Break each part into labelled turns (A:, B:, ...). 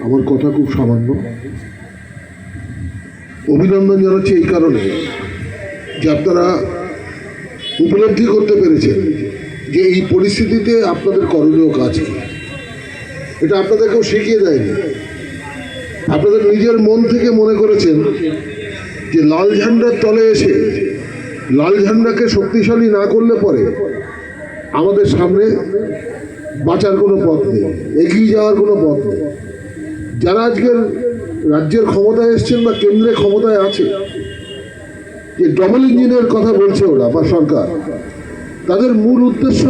A: আমার কথা খুব সামান্য। অভিনন্দন জানাচ্ছি এই কারণে যে আপনারা উপলব্ধি করতে পেরেছেন যে এই পরিস্থিতিতে আপনাদের করণীয় কাজ কি। এটা আপনাদের কেউ শিখিয়ে দেয়নি, আপনাদের নিজের মন থেকে মনে করেছেন যে লাল ঝান্ডার তলে এসে লাল ঝান্ডাকে শক্তিশালী না করলে পরে আমাদের সামনে বাঁচার কোনো পথ নেই, এগিয়ে যাওয়ার কোনো পথ নেই। যারা আজকের রাজ্যের ক্ষমতায় এসছেন বা কেন্দ্রে ক্ষমতায় আছে, যে ডবল ইঞ্জিনের কথা বলছে ওরা বা সরকার, তাদের মূল উদ্দেশ্য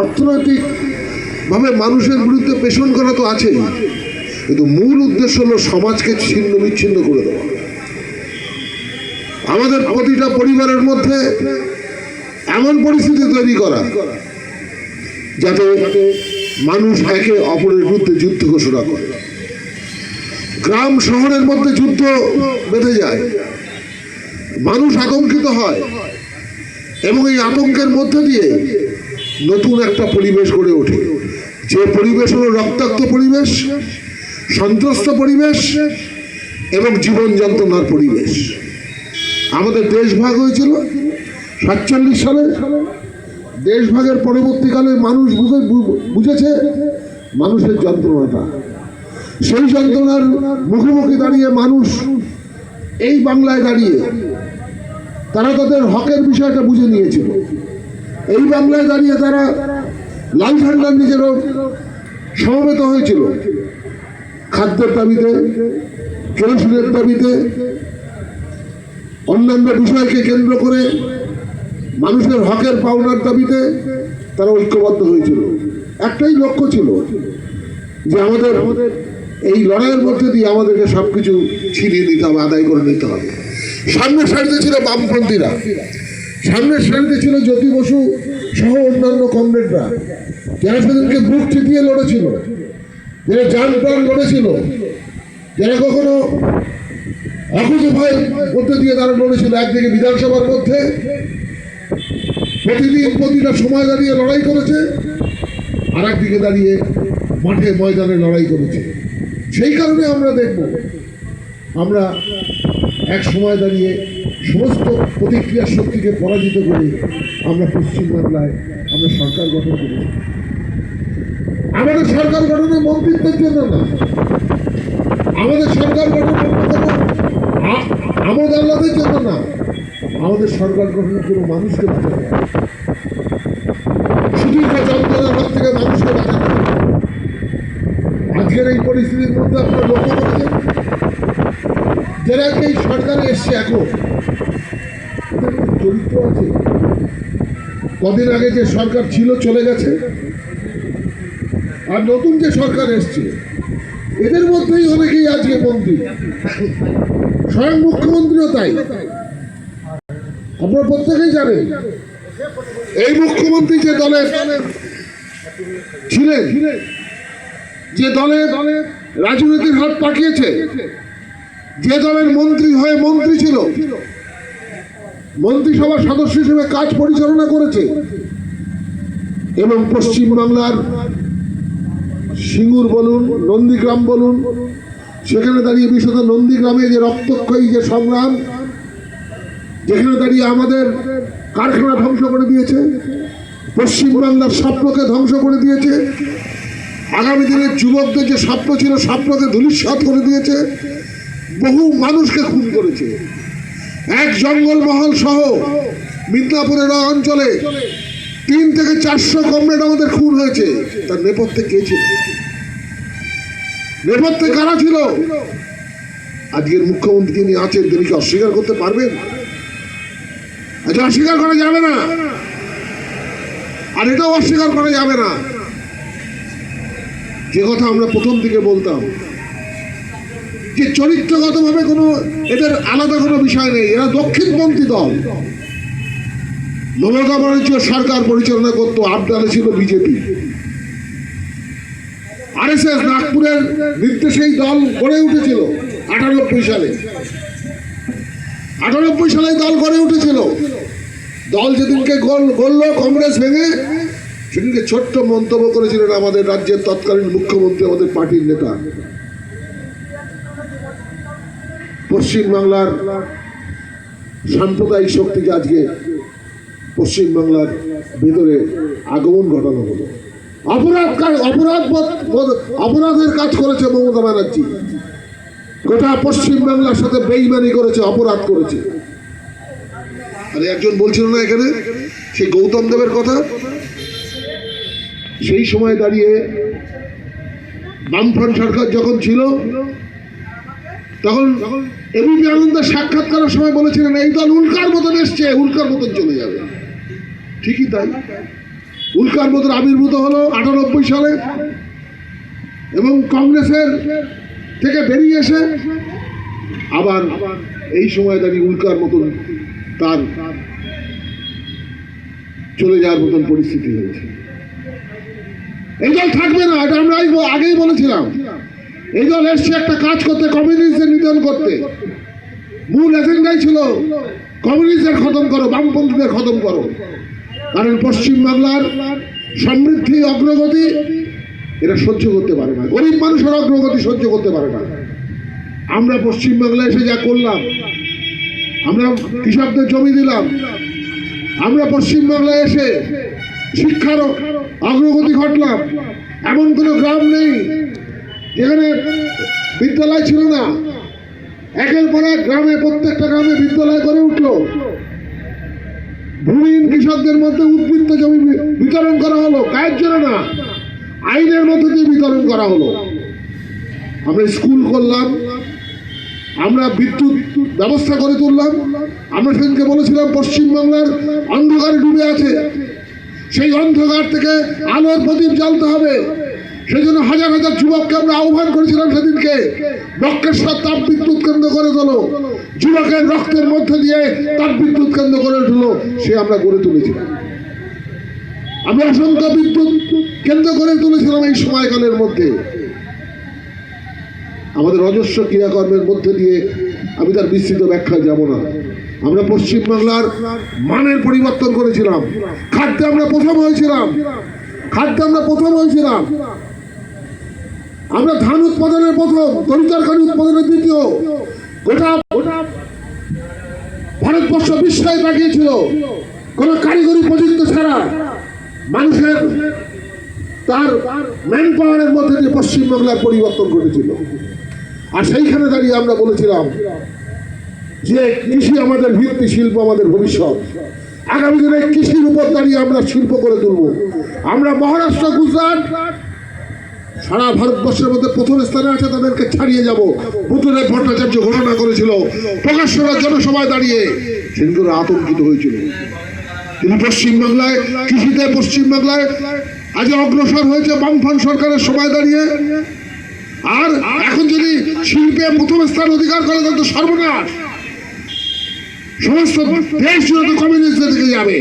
A: অর্থনৈতিকভাবে মানুষের বিরুদ্ধে পেষণ করা তো আছেই, কিন্তু মূল উদ্দেশ্য হলো সমাজকে ছিন্ন বিচ্ছিন্ন করে দেওয়া। আমাদের প্রতিটা পরিবারের মধ্যে এমন পরিস্থিতি তৈরি করা যাতে মানুষ একে অপরের বিরুদ্ধে যুদ্ধ ঘোষণা করে, গ্রাম শহরের মধ্যে যুদ্ধ বেঁধে যায়, মানুষ আতঙ্কিত হয় এবং এই আতঙ্কের মধ্যে দিয়ে নতুন একটা পরিবেশ গড়ে ওঠে, যে পরিবেশ হলো রক্তাক্ত পরিবেশ, সন্ত্রস্ত পরিবেশ এবং জীবন যন্ত্রণার পরিবেশ। আমাদের দেশ ভাগ হয়েছিল 47 সালে। দেশ ভাগের পরবর্তীকালে মানুষ বুঝেছে মানুষের যন্ত্রণাটা। সেই যন্ত্রণার মুখোমুখি দাঁড়িয়ে মানুষ এই বাংলায় দাঁড়িয়ে তারা তাদের হকের বিষয়টা বুঝে নিয়েছিল। এই বাংলায় দাঁড়িয়ে তারা লাল ঝান্ডার নিজেরও সমবেত হয়েছিল খাদ্যের দাবিতে, কেরোসিনের দাবিতে, অন্যান্য বিষয়কে কেন্দ্র করে মানুষের হকের পাওনার দাবিতে তারা ঐক্যবদ্ধ হয়েছিল। একটাই লক্ষ্য ছিল যে আমাদের এই লড়াইয়ের মধ্যে দিয়ে আমাদেরকে সবকিছু ছিনিয়ে নিতে হবে, আদায় করে নিতে হবে। সামনের সারিতে ছিল বামপন্থীরা, সামনের সারিতে ছিল জ্যোতি বসু সহ অন্যান্য কমরেডরা, যারা সেদিনকে বুক চিতিয়ে লড়েছিল, যারা যান প্রাণ লড়েছিল, যারা কখনো অকুত ভয়ের মধ্যে দিয়ে তারা লড়েছিল। একদিকে বিধানসভার মধ্যে প্রতিদিন প্রতিটা সময় দাঁড়িয়ে লড়াই করেছে, আর একদিকে দাঁড়িয়ে মাঠে ময়দানে লড়াই করেছে। সেই কারণে আমরা দেখব আমরা এক সময় দাঁড়িয়ে সমস্ত প্রতিক্রিয়ার শক্তিকে পরাজিত করে আমরা পশ্চিমবাংলায় আমরা সরকার গঠন করেছি। আমাদের সরকার গঠনের মন্ত্রিত্বের জন্য না, আমাদের সরকার গঠনের আমোদ আহ্লাদের জন্য না, আমাদের সরকার গঠনের জন্য মানুষকে বাঁচাতে হবে, সুদীর্ঘ যন্ত্রণার হাত থেকে মানুষকে বাঁচাতে হবে। আজকের এই পরিস্থিতির মধ্যে আপনারা লক্ষ্য করেছেন যারা এই সরকারে এসছে এখন চরিত্র আছে। কদিন আগে যে সরকার ছিল চলে গেছে, আর নতুন যে সরকার এসছে এদের মধ্যেই অনেকেই আজকে মন্ত্রী, স্বয়ং মুখ্যমন্ত্রীও তাই। আপনারা প্রত্যেকেই জানেন এই মুখ্যমন্ত্রী যে দলে ছিলেন, যে দলে রাজনীতির হাত পাকিয়েছে, যে দলের মন্ত্রী হয়ে মন্ত্রী ছিল, মন্ত্রিসভার সদস্য হিসেবে কাজ পরিচালনা করেছে এবং পশ্চিমবাংলার সিঙ্গুর বলুন, নন্দীগ্রাম বলুন, সেখানে দাঁড়িয়ে বিশেষত নন্দীগ্রামে যে রক্তক্ষয়ী যে সংগ্রাম, যেখানে দাঁড়িয়ে আমাদের কারখানা ধ্বংস করে দিয়েছে, পশ্চিমবাংলার স্বপ্নকে ধ্বংস করে দিয়েছে, আগামী দিনের যুবকদের যে স্বপ্ন ছিল স্বপ্নকে ধূলিসাৎ করে দিয়েছে, বহু মানুষকে খুন করেছে। এক জঙ্গলমহল সহ মিদনাপুরের অঞ্চলে 3 থেকে 400 কমরেড আমাদের খুন হয়েছে। তার নেপথ্যে কে ছিল? নেপথ্যে কারা ছিল? আজকের মুখ্যমন্ত্রী যিনি আছেন তিনি কি অস্বীকার করতে পারবেন? আচ্ছা, অস্বীকার করা যাবে না, আর এটাও অস্বীকার করা যাবে না যে কথা আমরা প্রথম থেকে বলতাম যে চরিত্রগতভাবে কোনো এদের আলাদা কোনো বিষয় নেই। এরা দক্ষিণপন্থী দল। মমতা ব্যানার্জি সরকার পরিচালনা করতো, আবডালে ছিল বিজেপি, আরএসএস নাগপুরের নির্দেশেই দল গড়ে উঠেছিল 98 সালে। 98 সালে দল গড়ে উঠেছিল। দল যেদিনকে গড়ল কংগ্রেস ভেঙে, সেদিনকে ছোট্ট মন্তব্য করেছিলেন আমাদের রাজ্যের তৎকালীন মুখ্যমন্ত্রী, আমাদের পার্টির নেতা পশ্চিমবাংলার সাম্প্রদায়িক শক্তিকে আজকে পশ্চিমবাংলার ভেতরে আগমন ঘটানো হলো। অপরাধের কাজ করেছে মমতা ব্যানার্জি, গোটা পশ্চিমবাংলার সাথে বেইমানি করেছে, অপরাধ করেছে। আরে একজন বলছিল না এখানে সেই গৌতম দেবের কথা, সেই সময় দাঁড়িয়ে বামফ্রন্ট সরকার যখন ছিল তখন এবিপি আনন্দের সাক্ষাৎ করার সময় বলেছিলেন এই দল উল্কার মতন এসছে, উল্কার মতন চলে যাবে। ঠিকই তাই, উল্কার মতন আবির্ভূত হলো 98 সালে এবং কংগ্রেসের থেকে বেরিয়ে এসে আবার এই সময় দাঁড়িয়ে উল্কার মতন তার চলে যাওয়ার মতন পরিস্থিতি হয়েছে। এই দল থাকবে না, এটা আমরা আগেই বলেছিলাম। এই দল এসছে একটা কাজ করতে, কমিউনিস্টদের নিধন করতে। মূল এজেন্ডাই ছিল কমিউনিস্টদের খতম করো, বামপন্থীদের খতম করো। কারণ পশ্চিমবাংলার সমৃদ্ধি, অগ্রগতি এরা সহ্য করতে পারে না, গরিব মানুষের অগ্রগতি সহ্য করতে পারে না। আমরা পশ্চিমবাংলায় এসে যা করলাম, আমরা কৃষকদের জমি দিলাম, আমরা পশ্চিমবাংলায় এসে শিক্ষার অগ্রগতি ঘটলাম। এমন কোনো গ্রাম নেই যেখানে বিদ্যালয় ছিল না। একের পর এক গ্রামে, প্রত্যেকটা গ্রামে বিদ্যালয় গড়ে উঠলো। ভূমিহীন কৃষকদের মধ্যে উদ্বৃত্ত জমি বিতরণ করা হলো, কায়ের জন্য না, আইনের মধ্যে দিয়ে বিতরণ করা হলো। আমরা স্কুল করলাম, আমরা বিদ্যুৎ ব্যবস্থা করে তুললাম। আমরা সেদিনকে বলেছিলাম পশ্চিমবাংলার অন্ধকারে ডুবে আছে, সেই অন্ধকার থেকে আলোর প্রদীপ জ্বালতে হবে। সেই জন্য হাজার হাজার যুবককে আমরা আহ্বান করেছিলাম সেদিনকে, বক্রেশ্বর তাপ বিদ্যুৎ কেন্দ্র করে তোলো, যুবকের রক্তের মধ্যে দিয়ে তাপ বিদ্যুৎ কেন্দ্র করে তুলো, সে আমরা গড়ে তুলেছিলাম। আমরা অসংখ্য বিদ্যুৎ কেন্দ্র করে তুলেছিলাম এই সময়কালের মধ্যে। আমাদের অজস্র ক্রিয়াকর্মের মধ্যে দিয়ে আমি তার বিস্তৃত ব্যাখ্যায় যাব না। আমরা পশ্চিমবাংলার মানের পরিবর্তন করেছিলাম, খাদ্যে আমরা প্রথম হয়েছিলাম, আমরা ধান উৎপাদনের প্রথম, তরিতরকারি উৎপাদনের দ্বিতীয়। গোটা ভারতবর্ষ বিস্ময়ে তাকিয়েছিল কোন কারিগরি প্রযুক্তি ছাড়া মানুষের তার ম্যান পাওয়ারের মধ্যে দিয়ে পশ্চিমবাংলার পরিবর্তন ঘটেছিল। আর সেইখানে দাঁড়িয়ে আমরা বলেছিলাম যে কৃষি আমাদের ভিত্তি, শিল্প আমাদের ভবিষ্যৎ। আগামী দিনে কৃষির উপর দাঁড়িয়ে আমরা শিল্প করে তুলব। আমরা মহারাষ্ট্র, গুজরাট, সারা ভারতবর্ষের মধ্যে প্রথম স্থানে আছে, তাদেরকে ছাড়িয়ে যাব। বুদ্ধদেব ভট্টাচার্য ঘোষণা করেছিল প্রকাশ্যের জনসভায় দাঁড়িয়ে, সেগুলো আতঙ্কিত হয়েছিল। কিন্তু পশ্চিমবাংলায় কৃষিতে পশ্চিমবাংলায় আজ অগ্রসর হয়েছে বামফ্রন্ট সরকারের সময় দাঁড়িয়ে। আর এখন যদি শিল্পে প্রথম স্থান অধিকার করে তাহলে তো সর্বনাশ, সমস্ত দেশ জুড়ে তো কমিউনিস্টদের দিকে যাবে।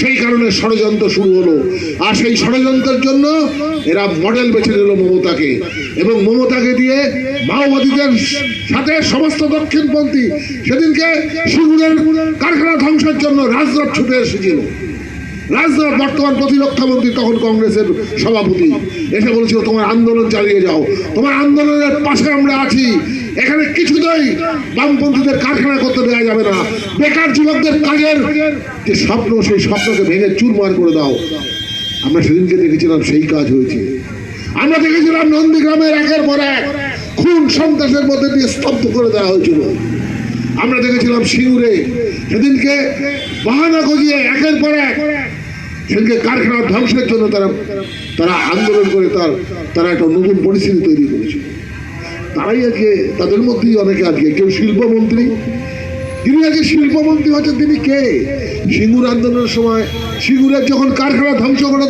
A: সেই কারণে ষড়যন্ত্র শুরু হলো। আর সেই ষড়যন্ত্রের জন্য এরা মডেল বেছে নিল মমতাকে, এবং মমতাকে দিয়ে মাওবাদীদের সাথে সমস্ত দক্ষিণপন্থী, সেদিনকে সিঙ্গুরের কারখানা ধ্বংসের জন্য রাজনাথ ছুটে এসেছিল। রাজনাথ বর্তমান প্রতিরক্ষা মন্ত্রী, তখন কংগ্রেসের সভাপতি, এসে বলেছিল তোমার আন্দোলন চালিয়ে যাও, তোমার আন্দোলনের পাশে আমরা আছি। এখানে কিছুতেই বামপন্থীদের কারখানা করতে দেওয়া যাবে না। বেকার যুবকদের কাজের যে স্বপ্ন, সেই স্বপ্নকে ভেঙে চুরমার করে দাও। আমরা সেদিনকে দেখেছিলাম সেই কাজ হয়েছে। আমরা দেখেছিলাম নন্দীগ্রামের একের পর এক খুন সন্ত্রাসের মধ্যে দিয়ে স্তব্ধ করে দেওয়া হয়েছিল। আমরা দেখেছিলাম সিঙ্গুরে সেদিনকে বাহানা গজিয়ে একের পর এক সেদিনকে কারখানার ধ্বংসের জন্য তারা আন্দোলন করে তারা একটা নতুন পরিস্থিতি তৈরি করেছিল। তারাই আজকে, তাদের মধ্যেই অনেকে আজকে, কেউ শিল্পমন্ত্রী, তিনি আজকে শিল্পমন্ত্রী হচ্ছেন। তিনি কে? সিঙ্গুর আন্দোলনের সময় সিঙ্গুরের যখন কারখানা ধ্বংস করে